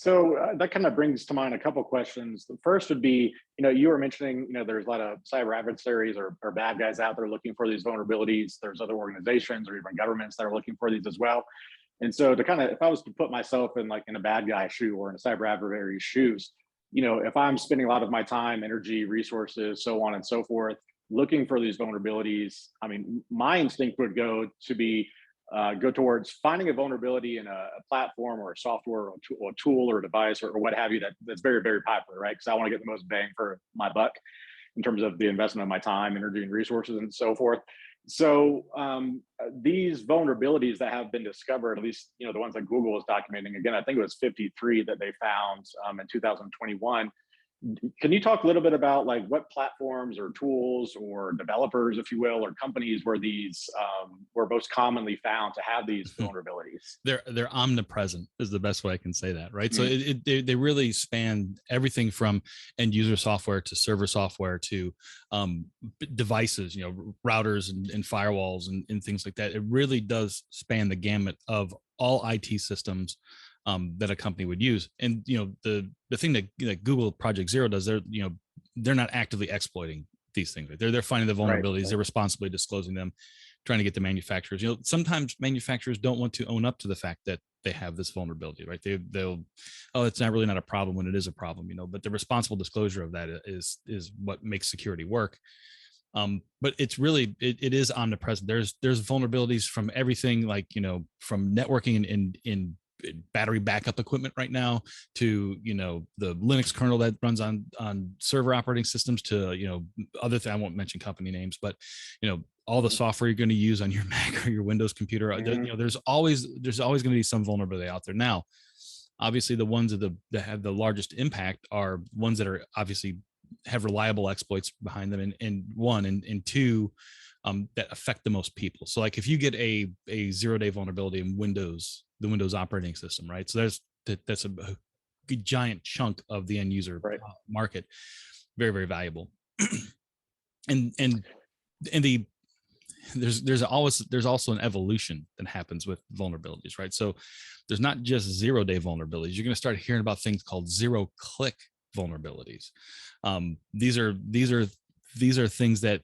That kind of brings to mind a couple questions. The first would be, you were mentioning, there's a lot of cyber adversaries or bad guys out there looking for these vulnerabilities. There's other organizations or even governments that are looking for these as well. And so to kind of, if I was to put myself in like in a bad guy's shoe or in a cyber adversary's shoes, if I'm spending a lot of my time, energy, resources, so on and so forth, looking for these vulnerabilities, I mean, my instinct would go towards finding a vulnerability in a platform or a software or a tool or a device or what have you that's very, very popular, right? Because I want to get the most bang for my buck in terms of the investment of my time, energy, and resources and so forth. So these vulnerabilities that have been discovered, at least the ones that Google is documenting, again, I think it was 53 that they found in 2021. Can you talk a little bit about like what platforms or tools or developers, if you will, or companies where these were most commonly found to have these vulnerabilities? They're omnipresent is the best way I can say that, right? So they really span everything from end user software to server software to devices, routers and firewalls and things like that. It really does span the gamut of all IT systems that a company would use. And the thing that Google Project Zero does, they're not actively exploiting these things. Right? They're finding the vulnerabilities, right. They're responsibly disclosing them, trying to get the manufacturers. Sometimes manufacturers don't want to own up to the fact that they have this vulnerability, right? They'll, it's not really not a problem when it is a problem, but the responsible disclosure of that is what makes security work. But it's really it is omnipresent. There's vulnerabilities from everything, like from networking in battery backup equipment right now to the Linux kernel that runs on server operating systems to other things. I won't mention company names, but all the software you're going to use on your Mac or your Windows computer. Mm-hmm. There's always going to be some vulnerability out there. Now, obviously, the ones that have the largest impact are ones that are obviously have reliable exploits behind them, and two, that affect the most people. So like if you get a 0-day vulnerability in the Windows operating system, right? So that's a good giant chunk of the end user market, very, very valuable. and there's also an evolution that happens with vulnerabilities, right? So there's not just 0-day vulnerabilities. You're going to start hearing about things called 0-click vulnerabilities. These are things that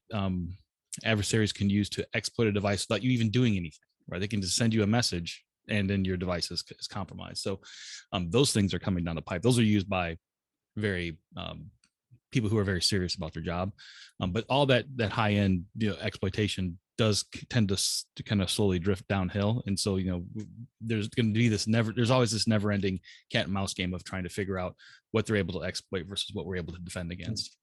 adversaries can use to exploit a device without you even doing anything, right? They can just send you a message and then your device is compromised. So those things are coming down the pipe. Those are used by very people who are very serious about their job. But all that high end exploitation does tend to kind of slowly drift downhill. And so, there's going to be there's always this never ending cat and mouse game of trying to figure out what they're able to exploit versus what we're able to defend against.